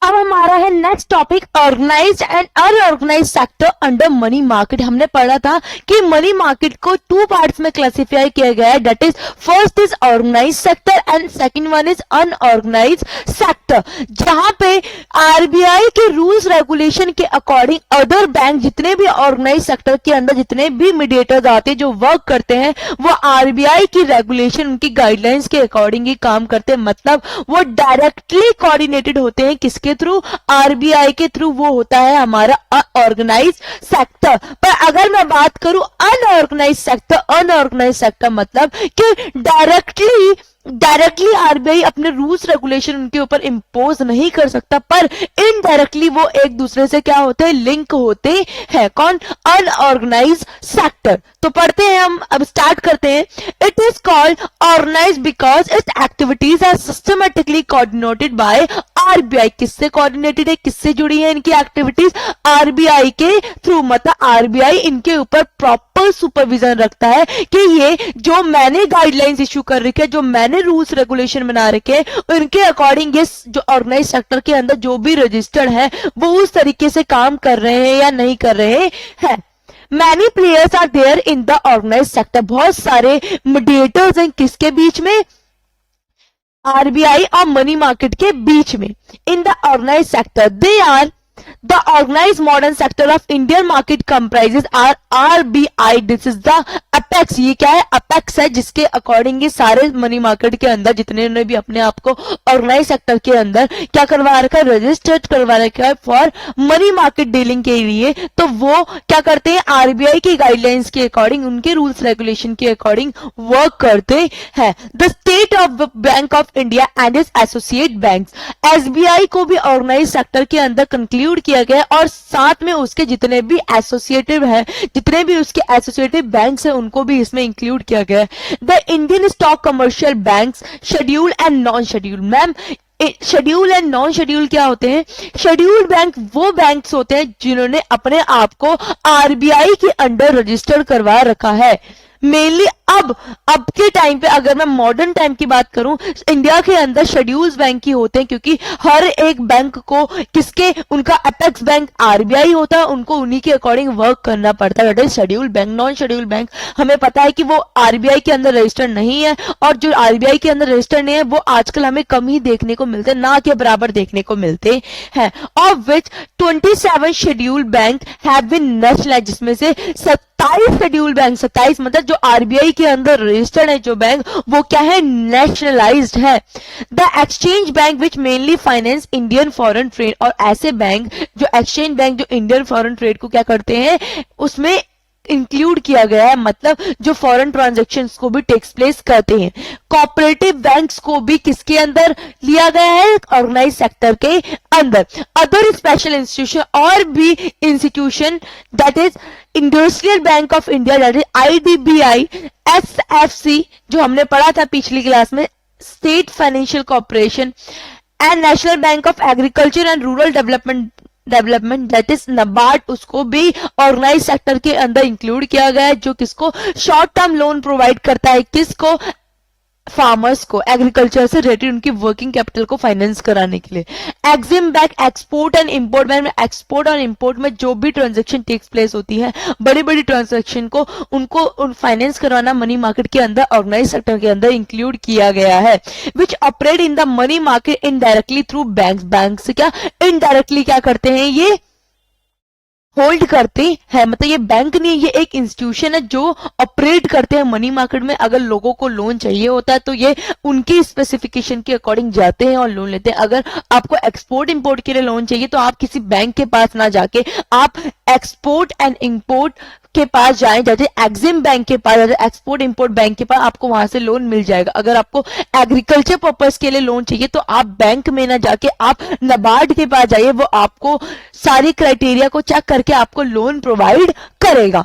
अब हमारा है next topic organised and unorganised sector under money market. हमने पढ़ा था कि मनी मार्केट को टू पार्ट्स में क्लासिफाई किया गया है, that is first is organised sector and second one is unorganised sector. जहां पे आरबीआई के रूल्स रेगुलेशन के अकॉर्डिंग अदर बैंक जितने भी ऑर्गेनाइज सेक्टर के अंदर जितने भी मीडिएटर्स आते हैं जो वर्क करते हैं वो आरबीआई की रेगुलेशन उनकी गाइडलाइंस के अकॉर्डिंग ही काम करते हैं, मतलब वो डायरेक्टली कोऑर्डिनेटेड होते हैं किसके थ्रू, आरबीआई के थ्रू। वो होता है हमारा अनऑर्गेनाइज सेक्टर। पर अगर मैं बात करूं अनऑर्गेनाइज सेक्टर मतलब कि डायरेक्टली आरबीआई अपने रूल्स रेगुलेशन उनके ऊपर इंपोज नहीं कर सकता, पर इनडायरेक्टली वो एक दूसरे से क्या होते हैं, लिंक होते हैं। कौन, अनऑर्गेनाइज सेक्टर। तो पढ़ते हैं हम, अब स्टार्ट करते हैं। It is called organise because its activities are systematically coordinated by RBI. किससे कोऑर्डिनेटेड है, किससे जुड़ी है इनकी एक्टिविटीज, आरबीआई के थ्रू। मतलब आरबीआई इनके ऊपर प्रॉपर सुपरविजन रखता है कि ये जो मैंने गाइडलाइंस इशू कर रखी है, जो मैंने रूल्स रेगुलेशन बना रखे उनके अकॉर्डिंग ये जो ऑर्गेनाइज सेक्टर के अंदर जो भी रजिस्टर्ड है वो उस तरीके से काम कर रहे हैं या नहीं कर रहे हैं। Many players are there in the organise sector. बहुत सारे मीडिएटर्स हैं किसके बीच में, आरबीआई और मनी मार्केट के बीच में। In the organise sector they are the organized modern sector of Indian market comprises RBI. This is the apex. ये क्या है, अपेक्स है जिसके अकॉर्डिंग ये सारे मनी मार्केट के अंदर जितने ने भी अपने आप को ऑर्गेनाइज सेक्टर के अंदर क्या करवा रखा है, रजिस्टर्ड करवा रखा है फॉर मनी मार्केट डीलिंग के लिए। तो वो क्या करते हैं, आरबीआई की गाइडलाइंस के अकॉर्डिंग उनके रूल्स रेगुलेशन के अकॉर्डिंग वर्क करते हैं। The state of bank of India and is associate banks. SBI को भी ऑर्गेनाइज सेक्टर के अंदर कंक्लूड किया गया और साथ में उसके जितने भी एसोसिएटिव है, जितने भी उसके एसोसिएटिव बैंक्स हैं उनको भी इसमें इंक्लूड किया गया है। The Indian stock commercial banks schedule and non schedule. Ma'am schedule and non schedule क्या होते हैं, शेड्यूल्ड बैंक वो बैंक्स होते हैं जिन्होंने अपने आप को आरबीआई के अंडर रजिस्टर्ड करवा रखा है। मेनली अब के टाइम पे अगर मैं मॉडर्न टाइम की बात करूं, इंडिया के अंदर शेड्यूल्स बैंक ही होते हैं क्योंकि हर एक बैंक को किसके, उनका अपेक्स बैंक आरबीआई होता है, उनको उन्हीं के अकॉर्डिंग वर्क करना पड़ता है। That is scheduled bank. Non scheduled bank हमें पता है कि वो आरबीआई के अंदर रजिस्टर्ड नहीं है, और जो आरबीआई के अंदर रजिस्टर्ड नहीं है वो आजकल हमें कम ही देखने को मिलते हैं, ना के बराबर देखने को मिलते हैं। Of which 27 scheduled bank have been nationalised, जिसमें से 27 शेड्यूल बैंक, 27 मतलब जो आरबीआई के अंदर रजिस्टर्ड है जो बैंक, वो क्या है, नेशनलाइज्ड है। The exchange bank which mainly finance Indian foreign trade. और ऐसे बैंक जो एक्सचेंज बैंक जो इंडियन फॉरेन ट्रेड को क्या करते हैं, उसमें इंक्लूड किया गया है, मतलब जो फॉरेन ट्रांजैक्शंस को भी टेक्स प्लेस करते हैं। कोऑपरेटिव बैंक्स को भी किसके अंदर लिया गया है, ऑर्गेनाइज सेक्टर के अंदर। अदर स्पेशल इंस्टीट्यूशन, और भी institution that is industrial bank of India, that is IDBI, SFC जो हमने पढ़ा था पिछली क्लास में, state financial corporation and national bank of agriculture and rural development that is NABARD, उसको भी ऑर्गेनाइज सेक्टर के अंदर इंक्लूड किया गया है, जो किसको शॉर्ट टर्म लोन प्रोवाइड करता है, किसको, फार्मर्स को, एग्रीकल्चर से रिलेटेड उनकी वर्किंग कैपिटल को फाइनेंस कराने के लिए। Exim bank export and import bank, export और इंपोर्ट में जो भी ट्रांजैक्शन टेक्स प्लेस होती है, बड़ी बड़ी ट्रांजैक्शन को उनको फाइनेंस करवाना मनी मार्केट के अंदर ऑर्गेनाइज सेक्टर के अंदर इंक्लूड किया गया है। Which operate in the money market indirectly through banks. Bank से क्या इनडायरेक्टली क्या करते हैं, ये होल्ड करते हैं, मतलब ये बैंक नहीं, ये एक इंस्टीट्यूशन है जो ऑपरेट करते हैं मनी मार्केट में। अगर लोगों को लोन चाहिए होता है तो ये उनकी स्पेसिफिकेशन के अकॉर्डिंग जाते हैं और लोन लेते हैं। अगर आपको एक्सपोर्ट इंपोर्ट के लिए लोन चाहिए तो आप किसी बैंक के पास ना जाके आप एक्सपोर्ट एंड इंपोर्ट के पास जाएं, जैसे एक्सिम बैंक के पास, जैसे एक्सपोर्ट इंपोर्ट बैंक के पास, आपको वहां से लोन मिल जाएगा। अगर आपको एग्रीकल्चर पर्पस के लिए लोन चाहिए तो आप बैंक में ना जाके आप नबार्ड के पास जाइए, वो आपको सारी क्राइटेरिया को चेक करके आपको लोन प्रोवाइड करेगा।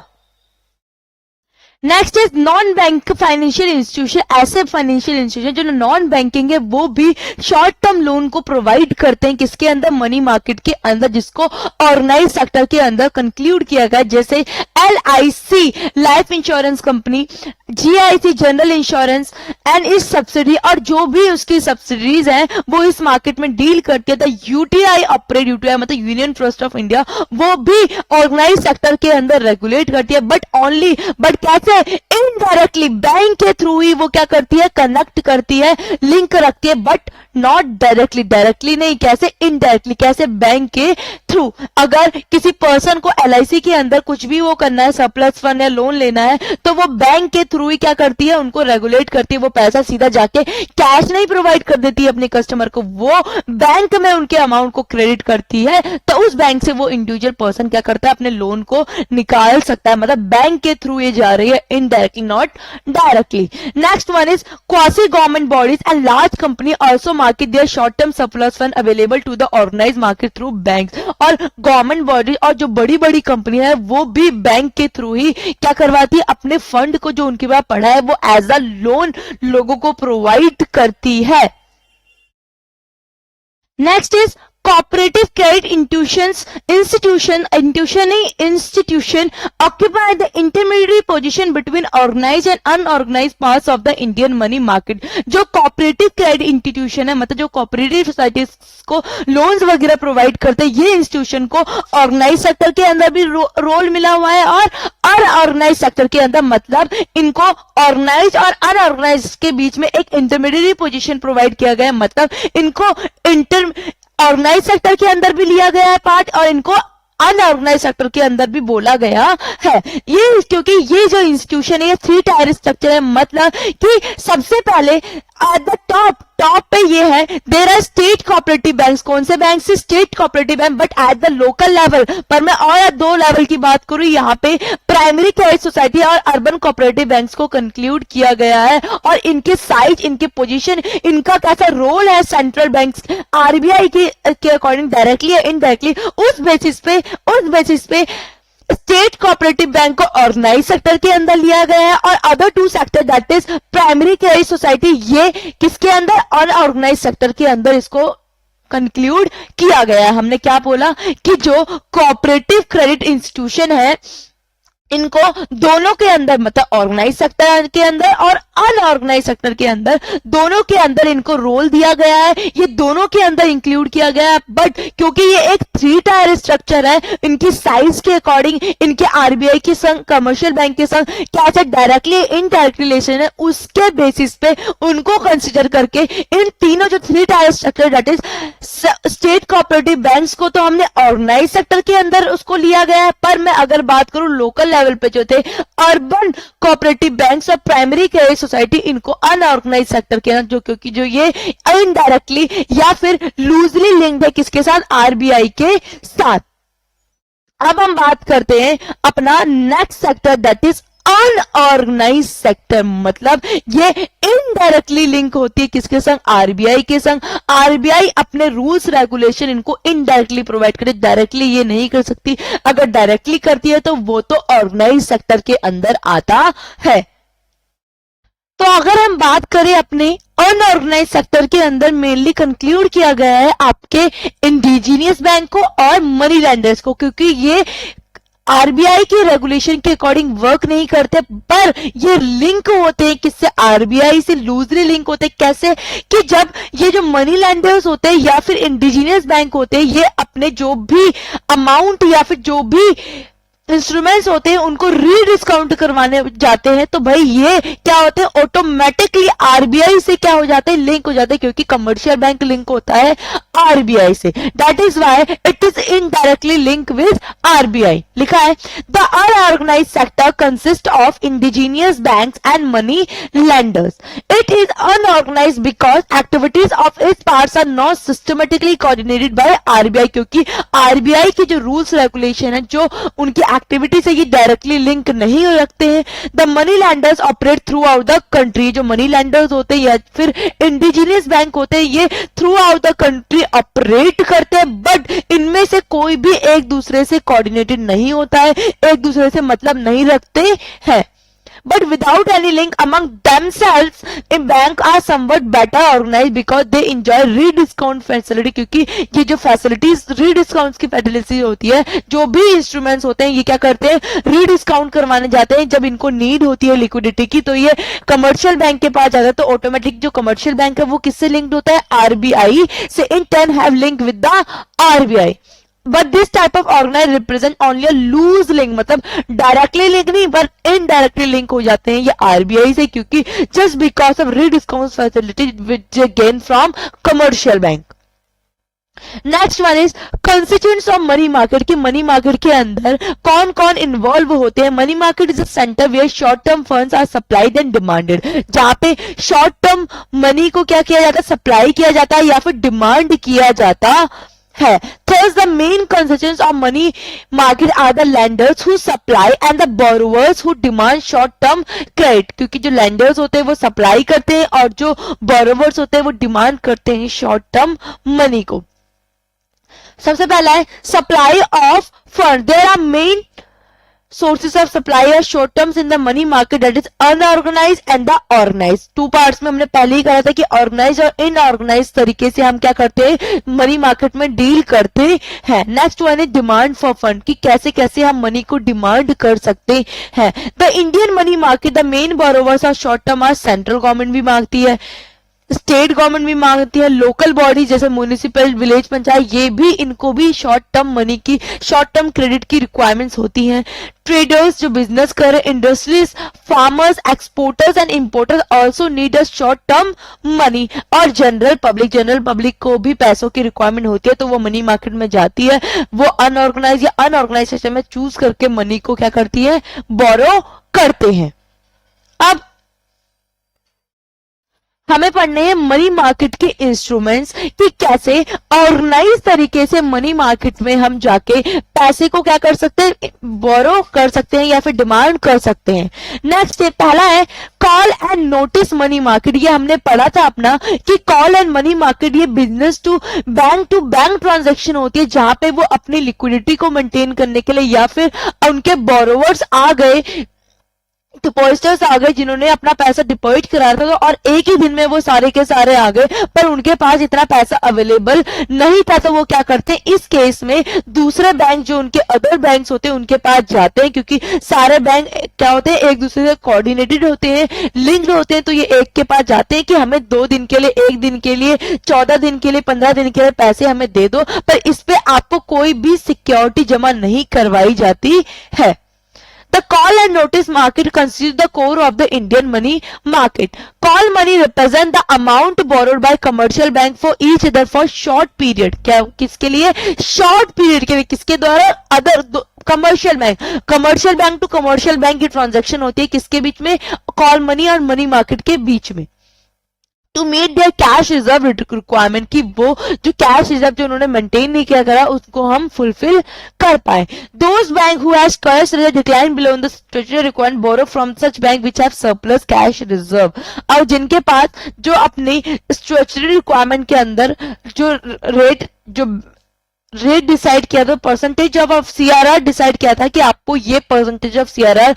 Next is non bank financial institution. ऐसे फाइनेंशियल इंस्टीट्यूशन जो नॉन बैंकिंग है वो भी शॉर्ट टर्म लोन को प्रोवाइड करते हैं, किसके अंदर, मनी मार्केट के अंदर, जिसको ऑर्गेनाइज सेक्टर के अंदर कंक्लूड किया गया, जैसे LIC life insurance company, GIC general insurance and इस सब्सिडी और जो भी उसकी सब्सिडीज हैं वो इस मार्केट में डील करती है। तो UTI ऑपरेट, UTI मतलब यूनियन ट्रस्ट ऑफ इंडिया, वो भी ऑर्गेनाइज सेक्टर के अंदर रेगुलेट करती है, बट कैसे, इनडायरेक्टली बैंक के थ्रू ही वो क्या करती है, कनेक्ट करती है, लिंक रखती है, बट नॉट डायरेक्टली नहीं, कैसे, इनडायरेक्टली, कैसे, बैंक के थ्रू। अगर किसी पर्सन को LIC के अंदर कुछ भी वो करना है, सरप्लस फंड या लोन लेना है, तो वो बैंक के थ्रू ही क्या करती है, उनको रेगुलेट करती है। वो पैसा सीधा जाके कैश नहीं प्रोवाइड कर देती है अपने कस्टमर को, वो बैंक में उनके अमाउंट को क्रेडिट करती है, तो उस बैंक से वो इंडिविजुअल पर्सन क्या करता है, अपने लोन को निकाल सकता है। मतलब बैंक के थ्रू ये जा रही है, indirectly, not directly. Next one is quasi government bodies and large company also market there short term surplus fund available to the organise market through banks. और गवर्नमेंट बॉडी और जो बड़ी बड़ी कंपनियां है वो भी बैंक के थ्रू ही क्या करवाती है, अपने फंड को जो उनके पास पड़ा है वो एज अ लोन लोगों को प्रोवाइड करती है। Next is cooperative credit institution occupy the intermediary position between organized and unorganized parts of the Indian money market। जो cooperative credit institution है, मतलब जो cooperative societies को loans वगैरह प्रोवाइड करते हैं, ये इंस्टीट्यूशन को ऑर्गेनाइज सेक्टर के अंदर भी रोल मिला हुआ है और अनऑर्गेनाइज सेक्टर के अंदर, मतलब इनको ऑर्गेनाइज और अनऑर्गेनाइज के बीच में एक इंटरमीडिएट पोजीशन प्रोवाइड किया गया है, मतलब इनको ऑर्गेनाइज सेक्टर के अंदर भी लिया गया है पार्ट और इनको अनऑर्गेनाइज सेक्टर के अंदर भी बोला गया है। ये क्योंकि ये जो इंस्टीट्यूशन है ये 3 टायर स्ट्रक्चर है, मतलब कि सबसे पहले एट द टॉप पे ये है, there are state cooperative banks. कौन से बैंक से, state cooperative bank, but at the local level पर मैं और 2 लेवल की बात करूं, यहाँ पे प्राइमरी क्रेडिट सोसाइटी और अर्बन कोऑपरेटिव बैंक्स को कंक्लूड किया गया है। और इनके साइज, इनके पोजीशन, इनका कैसा रोल है सेंट्रल बैंक्स RBI के अकॉर्डिंग डायरेक्टली या इनडायरेक्टली, उस बेसिस पे स्टेट कोऑपरेटिव बैंक को ऑर्गेनाइज सेक्टर के अंदर लिया गया है और other 2 sector that is primary credit society, ये किसके अंदर, अनऑर्गेनाइज सेक्टर के अंदर इसको कंक्लूड किया गया है। हमने क्या बोला कि जो कोऑपरेटिव क्रेडिट इंस्टीट्यूशन है इनको दोनों के अंदर, मतलब ऑर्गेनाइज सेक्टर के अंदर और अनऑर्गेनाइज सेक्टर के अंदर, दोनों के अंदर इनको रोल दिया गया है, ये दोनों के अंदर इंक्लूड किया गया है। बट क्योंकि ये एक 3 टायर स्ट्रक्चर है, इनकी साइज के अकॉर्डिंग, इनके RBI के संग, कमर्शियल बैंक के संग क्या डायरेक्टली इनडायरेक्ट रिलेशन है, उसके बेसिस पे उनको कंसिडर करके इन तीनों जो 3 tyre structure that is state cooperative banks को तो हमने ऑर्गेनाइज सेक्टर के अंदर उसको लिया गया है, पर मैं अगर बात करूं लोकल लेवल पे जो थे अर्बन कोऑपरेटिव बैंक्स और प्राइमरी क्रेडिट सोसाइटी, इनको अनऑर्गेनाइज सेक्टर के अंदर, जो क्योंकि जो ये इनडायरेक्टली या फिर लूजली लिंक्ड है किसके साथ, RBI के साथ। अब हम बात करते हैं अपना next sector that is unorganise sector, मतलब ये इनडायरेक्टली लिंक होती है किसके संग, RBI के संग। RBI अपने रूल्स रेगुलेशन इनको इनडायरेक्टली प्रोवाइड करे, डायरेक्टली ये नहीं कर सकती, अगर डायरेक्टली करती है तो वो तो ऑर्गेनाइज सेक्टर के अंदर आता है। तो अगर हम बात करें अपने अनऑर्गेनाइज सेक्टर के अंदर, मेनली कंक्लूड किया गया है आपके इंडिजीनियस बैंक को और मनी लैंडर्स को, क्योंकि ये RBI के रेगुलेशन के अकॉर्डिंग वर्क नहीं करते, पर ये लिंक होते हैं किससे, RBI से लूजली लिंक होते हैं। कैसे कि जब ये जो मनी लैंडर्स होते हैं या फिर इंडिजीनियस बैंक होते हैं, ये अपने जो भी अमाउंट या फिर जो भी इंस्ट्रूमेंट्स होते हैं उनको रीडिस्काउंट करवाने जाते हैं, तो भाई ये क्या होते हैं, ऑटोमेटिकली RBI से क्या हो जाते हैं, लिंक हो जाते हैं, क्योंकि कमर्शियल बैंक लिंक होता है RBI से, that is why it is indirectly link with RBI। लिखा है the unorganise sector consist of indigenous banks and money lenders. It is unorganise because activities of its parts are not systematically coordinated by RBI, क्योंकि RBI के जो rules regulation है, जो उनकी activity से ये डायरेक्टली लिंक नहीं रखते हैं। The money landers operate through out the country, जो मनी लैंडर्स होते हैं या फिर इंडिजीनियस बैंक होते हैं, ये through out the country operate करते हैं, बट इनमें से कोई भी एक दूसरे से कोऑर्डिनेटेड नहीं होता है, एक दूसरे से मतलब नहीं रखते हैं। but without any link among themselves in bank are somewhat better organized because they enjoy rediscount facility, क्योंकि ये जो फैसिलिटीज रीडिस्काउंट की फैसिलिटी होती है, जो भी इंस्ट्रूमेंट्स होते हैं ये क्या करते हैं, रीडिस्काउंट करवाने जाते हैं जब इनको नीड होती है लिक्विडिटी की, तो ये कमर्शियल बैंक के पास जाता है। तो ऑटोमेटिक जो कमर्शियल बैंक है वो किससे लिंक्ड होता है, आरबीआई से, in turn have link with the RBI. But this type of organise represent only a loose link, मतलब डायरेक्टली लिंक नहीं पर इनडायरेक्टली लिंक हो जाते हैं ये आरबीआई से, क्योंकि just because of rediscount facility which gain from commercial bank. Next one is constituents of money market, की मनी मार्केट के अंदर कौन कौन इन्वॉल्व होते हैं। Money market is a centre where short term funds are supplied and demanded, जहां पे short term money को क्या किया जाता है, सप्लाई किया जाता है या फिर डिमांड किया जाता है। Thus the main constituents of money market are the lenders who supply and the borrowers who demand short term credit, क्योंकि जो lenders होते हैं वो सप्लाई करते हैं और जो borrowers होते हैं वो डिमांड करते हैं शॉर्ट टर्म मनी को। सबसे पहला है supply of fund. There are main sources of supply are short terms in the money market, that is unorganized and the organized। To parts में हमने पहले ही कहा था कि ऑर्गेनाइज और इनऑर्गेनाइज तरीके से हम क्या करते हैं, मनी मार्केट में डील करते हैं। नेक्स्ट वन है डिमांड फॉर फंड, कि कैसे कैसे हम मनी को डिमांड कर सकते हैं। The Indian money market, the main borrowers are short term, are central government भी मांगती है, स्टेट गवर्नमेंट भी मांगती है, लोकल बॉडी जैसे म्युनिसिपल, विलेज पंचायत, ये भी इनको भी शॉर्ट टर्म मनी की, शॉर्ट टर्म क्रेडिट की रिक्वायरमेंट्स होती हैं। ट्रेडर्स जो बिजनेस कर रहे, industries, farmers, exporters and importers also need a short term money. और जनरल पब्लिक को भी पैसों की रिक्वायरमेंट होती है, तो वो मनी मार्केट में जाती है, वो अनऑर्गेनाइज या अनऑर्गेनाइज सिस्टम में चूज करके मनी को क्या करती है, बोरो करते हैं। अब हमें पढ़ने हैं मनी मार्केट के इंस्ट्रूमेंट्स, कि कैसे ऑर्गेनाइज तरीके से मनी मार्केट में हम जाके पैसे को क्या कर सकते हैं, बोरो कर सकते हैं या फिर डिमांड कर सकते हैं। नेक्स्ट पहला है call and notice money market. ये हमने पढ़ा था अपना कि कॉल एंड मनी मार्केट ये बिजनेस टू बैंक ट्रांजैक्शन होती है, जहां पे वो अपनी लिक्विडिटी को मेंटेन करने के लिए या फिर उनके बोरोवर्स आ गए, डिपॉजिटर्स आ गए जिन्होंने अपना पैसा डिपॉजिट कराया था, और एक ही दिन में वो सारे के सारे आ गए, पर उनके पास इतना पैसा अवेलेबल नहीं था, तो वो क्या करते हैं, इस केस में दूसरे बैंक जो उनके अदर बैंक्स होते हैं उनके पास जाते हैं, क्योंकि सारे बैंक क्या होते हैं, एक दूसरे से कोऑर्डिनेटेड होते हैं, लिंक्ड होते हैं, तो ये एक के पास जाते हैं कि हमें 2 दिन के लिए, 1 दिन के लिए, 14 दिन के लिए, 15 दिन के लिए पैसे हमें दे दो, पर इस पे आपको कोई भी सिक्योरिटी जमा नहीं करवाई जाती है। The call and notice market constitutes the core of the Indian money market. Call money represent the amount borrowed by commercial bank for each other for short period. क्या किसके लिए, शॉर्ट पीरियड के लिए, किसके द्वारा, other commercial bank to commercial bank की transaction होती है किसके बीच में, कॉल मनी और मनी मार्केट के बीच में। To meet their cash reserve requirement, की वो जो कैश रिजर्व जो उन्होंने मेंटेन नहीं किया करा उसको हम फुलफिल कर पाए। Those bank who has cash reserve decline below the statutory requirement borrow from such bank which have surplus cash reserve. और जिनके पास जो अपनी स्टैट्यूटरी रिक्वायरमेंट के अंदर जो रेट डिसाइड किया था, परसेंटेज ऑफ सीआरआर डिसाइड किया था कि आपको ये परसेंटेज ऑफ सीआरआर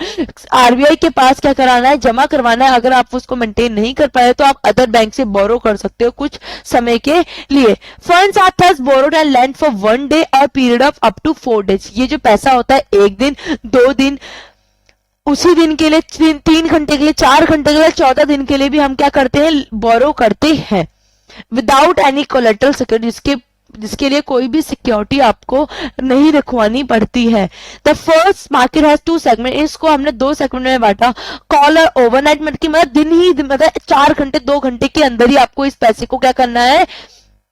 आरबीआई के पास क्या कराना है, जमा करवाना है। अगर आप उसको मेंटेन नहीं कर पाए तो आप अदर बैंक से बोरो कर सकते हो कुछ समय के लिए। Funds are thus borrowed and lend for 1 day or period of up to 4 days. ये जो पैसा होता है 1 दिन, 2 दिन, उसी दिन के लिए 3 घंटे के लिए, 4 घंटे के लिए, 14 दिन के लिए भी हम क्या करते हैं, बोरो करते हैं विदाउट एनी कोलेटरल सिक्योरिटी, जिसके लिए कोई भी सिक्योरिटी आपको नहीं रखवानी पड़ती है। The first market has 2 segment, इसको हमने 2 सेगमेंट में बांटा। कॉल और ओवरनाइट मतलब की मतलब 4 घंटे 2 घंटे के अंदर ही आपको इस पैसे को क्या करना है,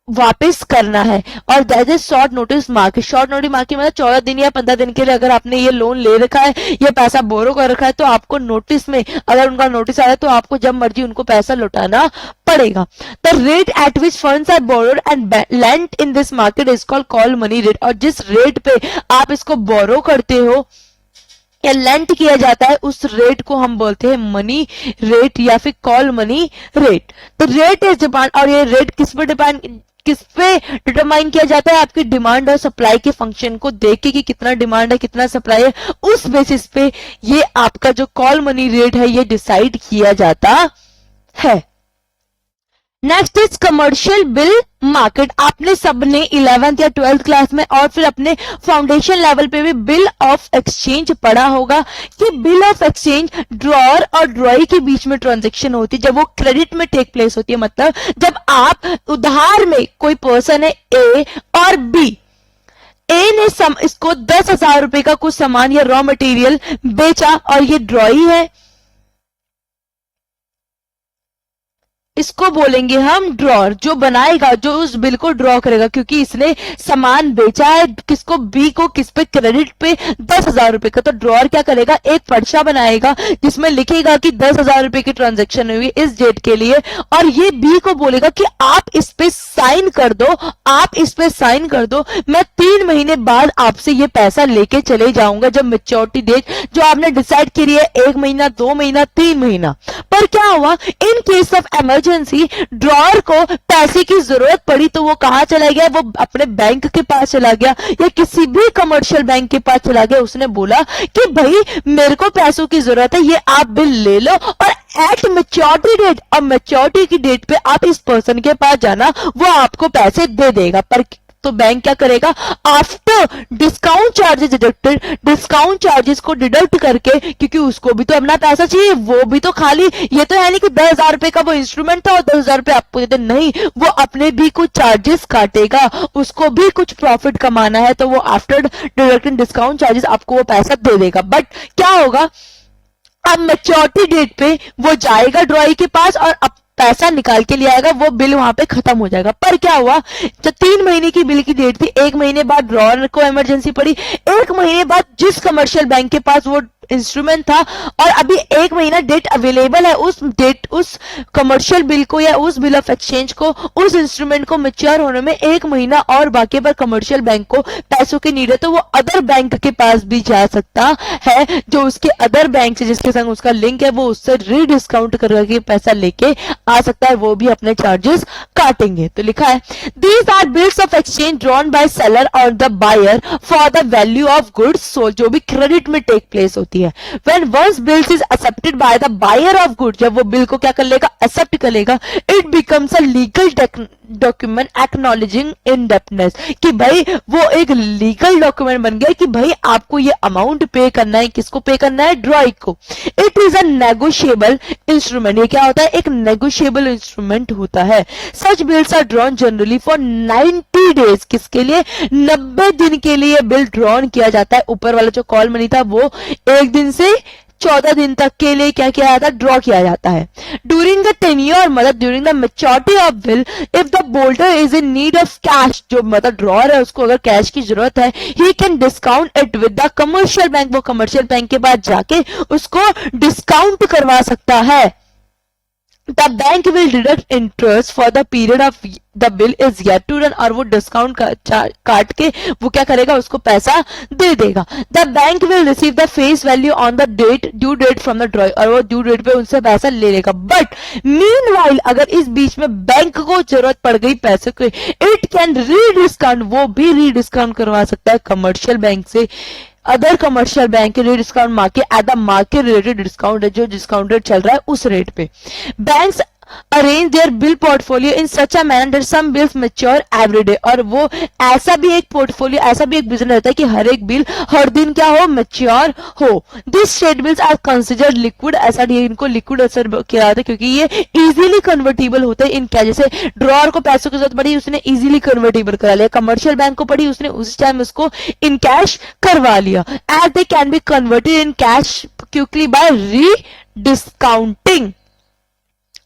वापस करना है। और that is short notice market. Short notice market मतलब 14 दिन या 15 दिन के लिए अगर आपने ये लोन ले रखा है, ये पैसा बोरो कर रखा है, तो आपको नोटिस में, अगर उनका नोटिस आया तो आपको जब मर्जी उनको पैसा लौटाना पड़ेगा। The rate at which funds are borrowed and lent in this market is called call money rate. और जिस रेट पे आप इसको बोरो करते हो या लेंट किया जाता है, उस रेट को हम बोलते हैं मनी रेट या फिर कॉल मनी रेट। तो रेट इज डिपेंड, और ये रेट किस पर डिपेंड किस पे डिटरमाइन किया जाता है? आपकी डिमांड और सप्लाई के फंक्शन को देख के कि कितना डिमांड है कितना सप्लाई है, उस बेसिस पे ये आपका जो कॉल मनी रेट है ये डिसाइड किया जाता है। Next is commercial bill market. आपने सबने 11th या 12th क्लास में और फिर अपने फाउंडेशन लेवल पे भी बिल ऑफ एक्सचेंज पढ़ा होगा कि बिल ऑफ एक्सचेंज ड्रॉअर और ड्रॉई के बीच में ट्रांजेक्शन होती है जब वो क्रेडिट में टेक प्लेस होती है। मतलब जब आप उधार में, कोई पर्सन है ए और बी, ए ने इसको 10,000 रुपए का कुछ सामान या रॉ मटेरियल बेचा और ये ड्रॉई है, इसको बोलेंगे हम ड्रॉर। जो बनाएगा, जो उस बिल को ड्रॉ करेगा, क्योंकि इसने सामान बेचा है किसको, बी को, किस पे, क्रेडिट पे 10,000 रुपए का, तो ड्रॉर क्या करेगा, एक पर्चा बनाएगा जिसमें लिखेगा कि 10,000 रुपए की ट्रांजैक्शन हुई इस डेट के लिए, और ये बी को बोलेगा कि आप इस पे साइन कर दो, आप इस पे साइन कर दो, मैं 3 महीने बाद आपसे ये पैसा लेके चले जाऊंगा जब मैच्योरिटी डेट जो आपने डिसाइड करी है 1 महीना, 2 महीना, 3 महीना। पर क्या हुआ, in case of emergency drawer को पैसे की जरूरत पड़ी तो वो कहां चला गया, वो अपने बैंक के पास चला गया या किसी भी कमर्शियल बैंक के पास चला गया। उसने बोला कि भाई मेरे को पैसों की जरूरत है, ये आप बिल ले लो, और एट मैच्योरिटी डेट, और मैच्योरिटी की डेट पे आप इस पर्सन के पास जाना, वो आपको पैसे दे देगा। पर तो बैंक क्या करेगा, after discount charges deducted, discount charges को डिडक्ट करके, क्योंकि उसको भी तो अपना पैसा चाहिए, वो भी तो खाली ये तो है नहीं कि 10,000 रुपए का वो इंस्ट्रूमेंट था और 10,000 रुपए आपको देते, नहीं, वो अपने भी कुछ चार्जेस काटेगा, उसको भी कुछ प्रॉफिट कमाना है, तो वो आफ्टर डिडक्टिंग डिस्काउंट चार्जेस आपको वो पैसा दे देगा। बट क्या होगा, अब मैच्योरिटी डेट पे वो जाएगा ड्रॉई के पास और अब पैसा निकाल के ले आएगा, वो बिल वहां पे खत्म हो जाएगा। पर क्या हुआ, जब 3 महीने की बिल की डेट थी, 1 महीने बाद ड्रॉअर को इमरजेंसी पड़ी, 1 महीने बाद जिस कमर्शियल बैंक के पास वो इंस्ट्रूमेंट था और अभी 1 महीना डेट अवेलेबल है, उस कमर्शियल बिल को या उस बिल ऑफ एक्सचेंज को, उस इंस्ट्रूमेंट को मैच्योर होने में 1 महीना और बाकी, पर कमर्शियल बैंक को पैसों की नीड है तो वो अदर बैंक के पास भी जा सकता है, जो उसके अदर बैंक से जिसके संग उसका लिंक है, वो उससे रीडिस्काउंट करके पैसा लेके आ सकता है, वो भी अपने चार्जेस काटेंगे। तो लिखा है, these are bills of exchange drawn by seller और the buyer for the value of goods sold, जो भी क्रेडिट में टेक प्लेस होती है। When once bills is accepted by the buyer of goods, जब वो बिल को क्या कर लेगा, एक्सेप्ट कर लेगा, it becomes a legal document acknowledging indebtedness, कि भाई वो एक लीगल डॉक्यूमेंट बन गया कि भाई आपको ये अमाउंट पे करना है, किसको पे करना है, ड्रॉई को। It is a negotiable instrument, ये क्या होता है, एक नेगोशिएबल इंस्ट्रूमेंट होता है। Such bills are drawn generally for 90 days, किसके लिए, 90 दिन के लिए बिल ड्रॉन किया जाता है। ऊपर वाला जो कॉल मनी था वो 1 दिन से 14 दिन तक के लिए क्या किया जाता है, ड्रॉ किया जाता है। ड्यूरिंग द टेन्योर, मतलब during the maturity of bill, if the boulder is in need of cash, जो मतलब ड्रॉअर है उसको अगर कैश की जरूरत है, he can discount it with the commercial bank, वो कमर्शियल बैंक के पास जाके उसको डिस्काउंट करवा सकता है। The bank will deduct interest for the period of the bill is yet to run, और वो डिस्काउंट काट के वो क्या करेगा, उसको पैसा दे देगा। The bank will receive the face value on the due date from the drawer, और वो ड्यू डेट पे उनसे पैसा ले लेगा। बट मीनवाइल अगर इस बीच में बैंक को जरूरत पड़ गई पैसे की, इट कैन रीडिस्काउंट, वो भी रीडिस्काउंट करवा सकता है कमर्शियल बैंक से, अदर कमर्शियल बैंक के discount market at the market related discount है, जो डिस्काउंट रेट चल रहा है उस रेट पे। Banks arrange their bill portfolio in such a manner that some bills mature every day, और वो ऐसा भी एक पोर्टफोलियो, ऐसा भी एक बिजनेस रहता है कि हर एक बिल हर दिन क्या हो, मैच्योर हो। This trade bills are considered liquid asset, ये इनको लिक्विड एसेट किया जाता है क्योंकि ये इजीली कन्वर्टेबल होते हैं इन कैश। जैसे ड्रॉअर को पैसों की जरूरत पड़ी, उसने इजीली कन्वर्टेबल करा लिया, कमर्शियल बैंक को पड़ी, उसने उस टाइम उसको इन कैश करवा लिया। As they can be converted in cash quickly by rediscounting.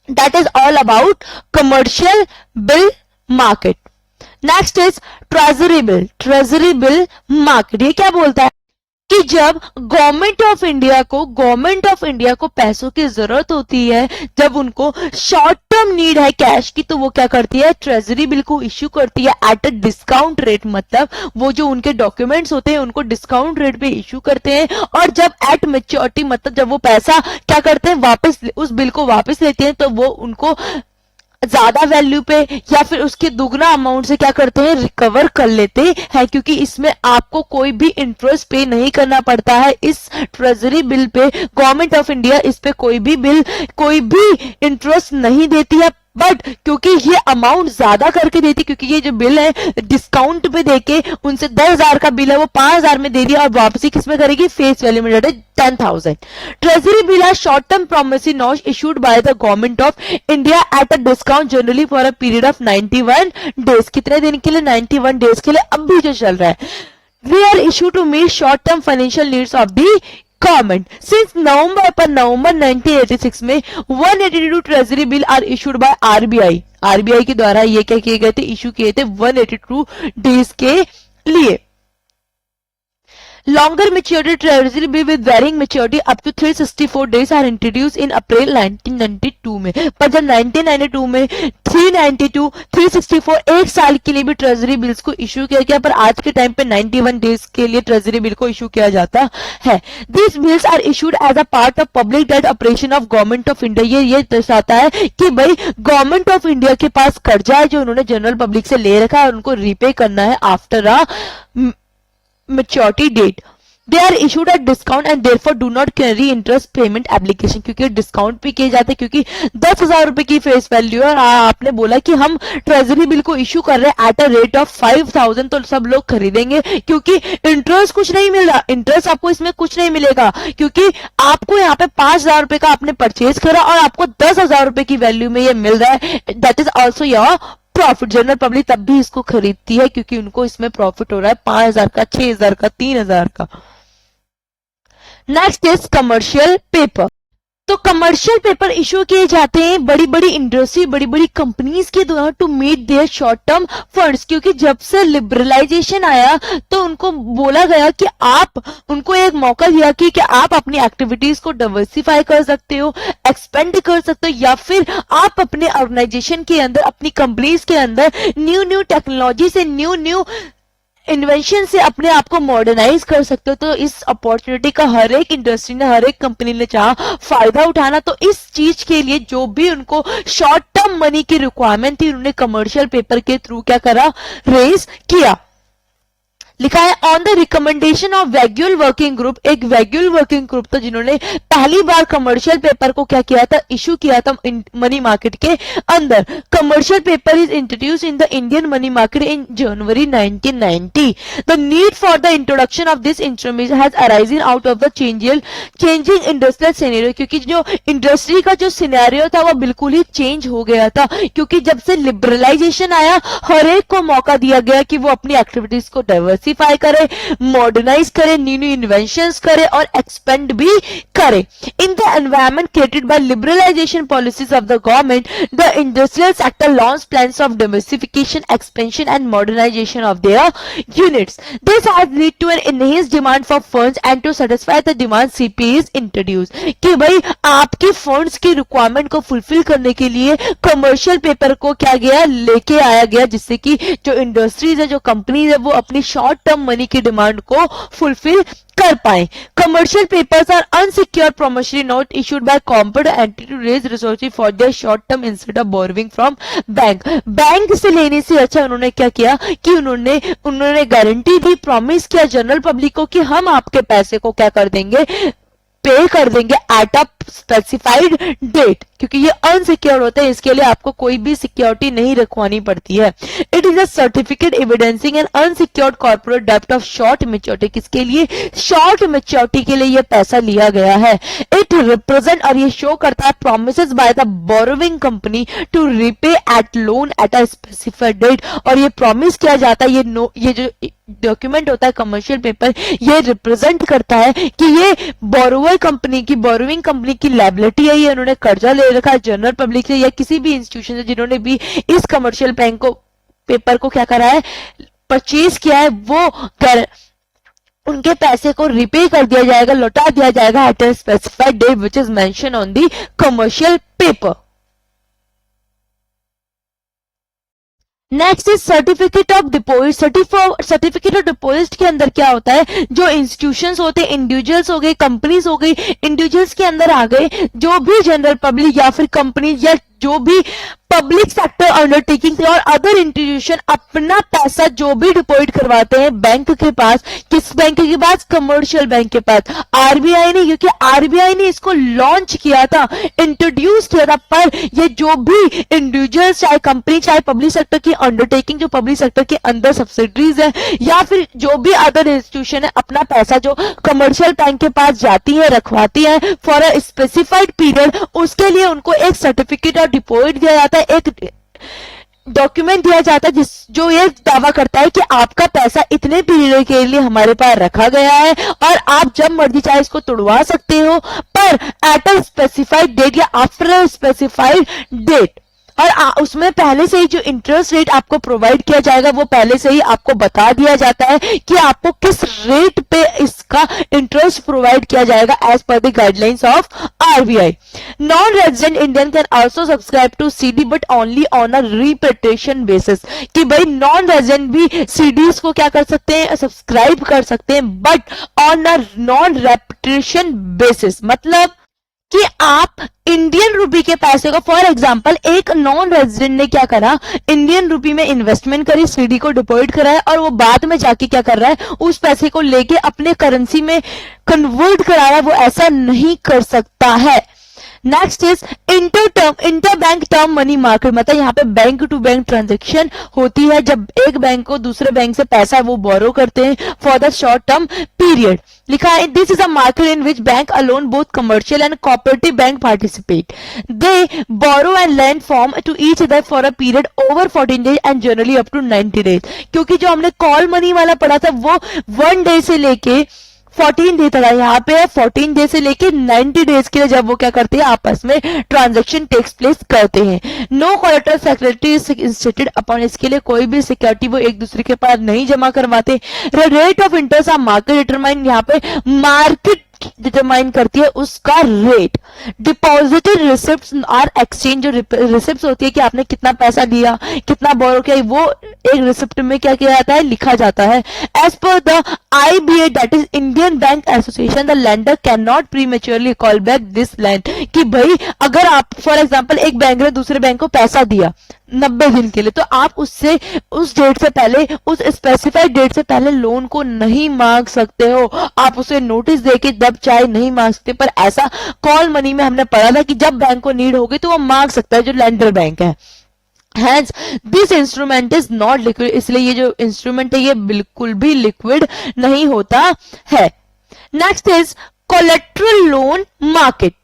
That is all about commercial bill market. Next is treasury bill. Treasury bill market. ये क्या बोलता है कि जब गवर्नमेंट ऑफ इंडिया को पैसों की जरूरत होती है, जब उनको शॉर्ट टर्म नीड है कैश की, तो वो क्या करती है, ट्रेजरी बिल को इश्यू करती है एट अ डिस्काउंट रेट। मतलब वो जो उनके डॉक्यूमेंट्स होते हैं उनको डिस्काउंट रेट पे इश्यू करते हैं, और जब एट मैच्योरिटी, मतलब जब वो पैसा क्या करते हैं, वापस उस बिल को वापस लेते हैं, तो वो उनको ज्यादा वैल्यू पे या फिर उसके दुगना अमाउंट से क्या करते हैं, रिकवर कर लेते हैं, क्योंकि इसमें आपको कोई भी इंटरेस्ट पे नहीं करना पड़ता है। इस treasury bill pay government of India इस पे कोई भी इंटरेस्ट नहीं देती है, बट क्योंकि ये अमाउंट ज्यादा करके देती, क्योंकि ये जो बिल है डिस्काउंट पे देके उनसे 10,000 का बिल है वो 5,000 में दे दिया और वापसी किसमें करेगी, फेस वैल्यू में, 10,000। Treasury bill are short term promissory notes issued by the government of India at a discount generally for a period of 91 days. कितने दिन के लिए, 91 डेज के लिए। अब भी जो चल रहा है, we are issue to meet short term financial needs of the government. Since November 1986 में 182 treasury bill are issued by RBI के द्वारा ये क्या किए गए थे, इशू किए थे 182 डेज के लिए। Longer maturity treasury bill with varying maturity up to 364 days are introduced in April 1992 में। पर जब 1992 में 392, 364 एक साल के लिए भी ट्रेजरी बिल्स को इशू किया गया, पर आज के टाइम पे 91 डेज के लिए ट्रेजरी बिल को इशू किया जाता है। These bills are issued as a part of public debt operation of government of India. ये दर्शाता है कि भाई गवर्नमेंट ऑफ इंडिया के पास कर्जा है जो उन्होंने जनरल पब्लिक से ले रखा है और उनको रीपे करना है after a maturity date. They are issued at discount and therefore do not carry interest payment application। क्योंकि डिस्काउंट भी किए जाते हैं, क्योंकि 10,000 रुपए की फेस वैल्यू है और आपने बोला कि हम ट्रेजरी बिल को इशू कर रहे हैं एट अ रेट ऑफ 5,000, तो सब लोग खरीदेंगे, क्योंकि इंटरेस्ट कुछ नहीं मिल रहा। इंटरेस्ट आपको इसमें कुछ नहीं मिलेगा, क्योंकि आपको यहाँ पे 5,000 रुपए का आपने परचेज करा और आपको 10,000 रुपए की वैल्यू में ये मिल रहा है। That is also your profit. General public तब भी इसको खरीदती है क्योंकि उनको इसमें प्रॉफिट हो रहा है 5,000 का, 6,000 का, 3,000 का। Next is commercial paper. तो कमर्शियल पेपर इशू किए जाते हैं बड़ी बड़ी इंडस्ट्री, बड़ी बड़ी कंपनीज के द्वारा to meet their short term funds. क्योंकि जब से लिबरलाइजेशन आया तो उनको बोला गया कि आप, उनको एक मौका दिया कि आप अपनी एक्टिविटीज को डाइवर्सिफाई कर सकते हो, एक्सपेंड कर सकते हो, या फिर आप अपने ऑर्गेनाइजेशन के अंदर, अपनी कंपनीज के अंदर न्यू टेक्नोलॉजी से, न्यू इन्वेंशन से अपने आप को मॉडर्नाइज कर सकते हो। तो इस अपॉर्चुनिटी का हर एक इंडस्ट्री ने, हर एक कंपनी ने चाहा फायदा उठाना, तो इस चीज के लिए जो भी उनको शॉर्ट टर्म मनी की रिक्वायरमेंट थी उन्होंने कमर्शियल पेपर के थ्रू क्या करा, रेज किया। लिखा है on the recommendation of Vaghul working group. एक वैग्यूल वर्किंग ग्रुप था जिन्होंने पहली बार कमर्शियल पेपर को क्या किया था, इशू किया था मनी मार्केट के अंदर। Commercial paper is introduce in the Indian money market in January 1990। The need for the introduction of this instrument has arising out of the changing industrial scenario. क्योंकि जो इंडस्ट्री का जो scenario था वो बिल्कुल ही change हो गया था, क्योंकि जब से लिबरलाइजेशन आया हर एक को मौका दिया गया कि वो अपनी एक्टिविटीज को डाइवर्सिफाई करे, मॉडर्नाइज करे, न्यू इन्वेंशंस करे और एक्सपेंड भी करे। In the environment created by liberalisation policies of the government, the industrial sector launch plans of diversification, expansion and modernisation of their units. This has lead to an enhanced demand for funds and to satisfy the demand CP is introduce. कि भाई आपके funds की requirement को fulfil करने के लिए commercial paper को क्या गया, लेके आया गया, जिससे कि जो इंडस्ट्रीज है, जो कंपनीज है, वो अपनी शॉर्ट टर्म मनी की डिमांड को फुलफिल कर पाए। Commercial papers are unsecured promissory note issued by competent entity to raise resources for their short term instead of borrowing from bank. Bank से लेने से अच्छा उन्होंने क्या किया कि उन्होंने गारंटी दी, प्रॉमिस किया जनरल पब्लिक को कि हम आपके पैसे को क्या कर देंगे, पे कर देंगे एट अ स्पेसिफाइड डेट। क्योंकि ये अनसिक्योर्ड होते हैं, इसके लिए आपको कोई भी सिक्योरिटी नहीं रखवानी पड़ती है। It is a certificate evidencing an unsecured corporate डेब्ट ऑफ शॉर्ट मैच्योरिटी। किसके लिए, शॉर्ट मैच्योरिटी के लिए ये पैसा लिया गया है। इट रिप्रेजेंट, और ये शो करता है, promises by the borrowing company to repay at loan at a specified date. और ये प्रॉमिस किया जाता है, ये जो डॉक्यूमेंट होता है कमर्शियल पेपर, ये रिप्रेजेंट करता है कि ये बोरोइंग कंपनी की लायबिलिटी है, ये उन्होंने कर्जा ले रखा है जनरल पब्लिक से या किसी भी इंस्टीट्यूशन से जिन्होंने भी इस कमर्शियल बैंक को पेपर को क्या करा है, परचेज किया है, वो उनके पैसे को रिपे कर दिया जाएगा, लौटा दिया जाएगा at a specified date which is mention on the commercial paper. Next is certificate of deposit. Certificate of deposit के अंदर क्या होता है, जो इंस्टीट्यूशंस होते हैं, इंडिविजुअल्स हो गए, कंपनीज हो गई, इंडिविजुअल्स के अंदर आ गए, जो भी जनरल पब्लिक या फिर कंपनी या जो भी पब्लिक सेक्टर अंडरटेकिंग और अदर इंस्टीट्यूशन अपना पैसा जो भी डिपॉजिट करवाते हैं बैंक के पास, किस बैंक के पास? कमर्शियल बैंक के पास। आरबीआई ने, क्योंकि आरबीआई ने इसको लॉन्च किया था, इंट्रोड्यूस किया था, पर ये जो भी इंडिविजुअल, चाहे कंपनी, चाहे पब्लिक सेक्टर की अंडरटेकिंग, जो पब्लिक सेक्टर के अंदर सब्सिडरीज है, या फिर जो भी अदर इंस्टीट्यूशन है, अपना पैसा जो कमर्शियल बैंक के पास जाती है, रखवाती है फॉर अ स्पेसिफाइड पीरियड, उसके लिए उनको एक सर्टिफिकेट ऑफ डिपॉजिट दिया जाता है, एक डॉक्यूमेंट दिया जाता है जो ये दावा करता है कि आपका पैसा इतने पीरियड के लिए हमारे पास रखा गया है और आप जब मर्जी चाहे इसको तोड़वा सकते हो, पर एट अ स्पेसिफाइड डेट या आफ्टर अ स्पेसिफाइड डेट। और उसमें पहले से ही जो इंटरेस्ट रेट आपको प्रोवाइड किया जाएगा वो पहले से ही आपको बता दिया जाता है कि आपको किस रेट पे इसका इंटरेस्ट प्रोवाइड किया जाएगा एज पर the guidelines of RBI. Non resident Indian can also subscribe to CD but only on a repetition basis, कि भाई नॉन रेजिडेंट भी सीडीज को क्या कर सकते हैं? सब्सक्राइब कर सकते हैं, but on a non repetition basis. मतलब कि आप इंडियन रुपी के पैसे को, फॉर एग्जांपल एक नॉन रेजिडेंट ने क्या करा, इंडियन रुपी में इन्वेस्टमेंट करी, सीडी को डिपॉजिट करा है और वो बाद में जाके क्या कर रहा है, उस पैसे को लेके अपने करेंसी में कन्वर्ट करा रहा है, वो ऐसा नहीं कर सकता है। Next is inter bank term money market, मतलब यहाँ पे बैंक टू बैंक ट्रांजेक्शन होती है जब एक बैंक को दूसरे बैंक से पैसा वो बोरो करते हैं for the short term period. लिखा है this is a market in which bank alone both commercial and cooperative bank participate, they borrow and lend from to each other for a period over 14 days and generally up to 90 days. क्योंकि जो हमने call money वाला पढ़ा था वो 1 day से लेके 14 day था, यहाँ पे 14 डे से लेके 90 डेज के लिए जब वो क्या करते हैं आपस में ट्रांजैक्शन टेक्स प्लेस करते हैं। नो कोलेटरल सिक्योरिटी इंस्टेटेड अपॉन, इसके लिए कोई भी सिक्योरिटी वो एक दूसरे के पास नहीं जमा करवाते। Rate of interest of market determine, यहाँ पे मार्केट डिटरमाइन करती है उसका rate. Deposited receipts are exchange, जो रिसिप्ट्स होती है कि आपने कितना पैसा दिया, कितना बोरो किया, वो एक रिसिप्ट में क्या किया जाता है, लिखा जाता है। एज पर the IBA that is Indian bank association, the lender can not prematurely call back this land, कि भाई अगर आप फॉर एग्जांपल एक बैंक ने दूसरे बैंक को पैसा दिया 90 दिन के लिए, तो आप उससे उस डेट से पहले, उस स्पेसिफाइड डेट से पहले लोन को नहीं मांग सकते हो। आप उसे नोटिस देके जब चाहे नहीं मांग सकते, पर ऐसा कॉल मनी में हमने पढ़ा था कि जब बैंक को नीड होगी तो वो मांग सकता है, जो लेंडर बैंक है। Hence, this instrument is not liquid, इसलिए ये जो इंस्ट्रूमेंट है ये बिल्कुल भी लिक्विड नहीं होता है। Next is collateral loan market.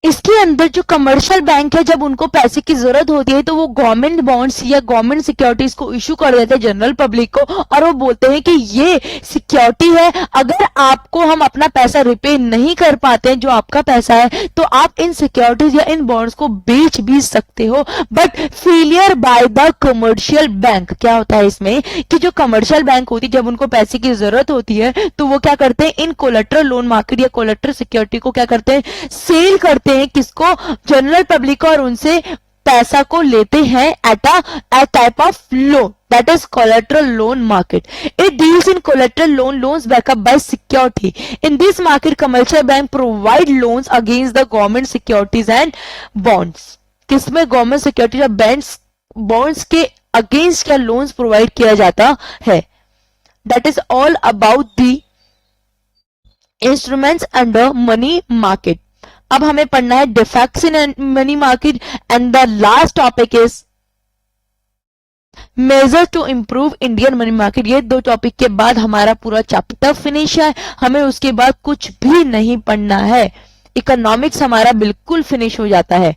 इसके अंदर जो कमर्शियल बैंक है, जब उनको पैसे की जरूरत होती है तो वो गवर्नमेंट बॉन्ड्स या गवर्नमेंट सिक्योरिटीज को इशू कर देते हैं जनरल पब्लिक को, और वो बोलते हैं कि ये सिक्योरिटी है, अगर आपको हम अपना पैसा रिपे नहीं कर पाते हैं, जो आपका पैसा है, तो आप इन सिक्योरिटीज या इन बॉन्ड्स को बेच भी सकते हो। But failure by the commercial bank, क्या होता है इसमें कि जो कमर्शियल बैंक होती है, जब उनको पैसे की जरूरत होती है तो वो क्या करते हैं, इन कोलेट्रल लोन मार्केट या कोलेट्रल सिक्योरिटी को क्या करते हैं, सेल करते हैं, किसको, जनरल पब्लिक को, और उनसे पैसा को लेते हैं at a type of loan, that is collateral loan market. It deals in collateral loans backed up by security. In this market, commercial bank provide loans against the government securities and bonds. किसमें government security और bonds के against क्या loans provide किया जाता है। That is all about the instruments under money market. अब हमें पढ़ना है defects in money market and the last topic is major to improve Indian money market. ये दो टॉपिक के बाद हमारा पूरा चैप्टर फिनिश है, हमें उसके बाद कुछ भी नहीं पढ़ना है, इकोनॉमिक्स हमारा बिल्कुल फिनिश हो जाता है।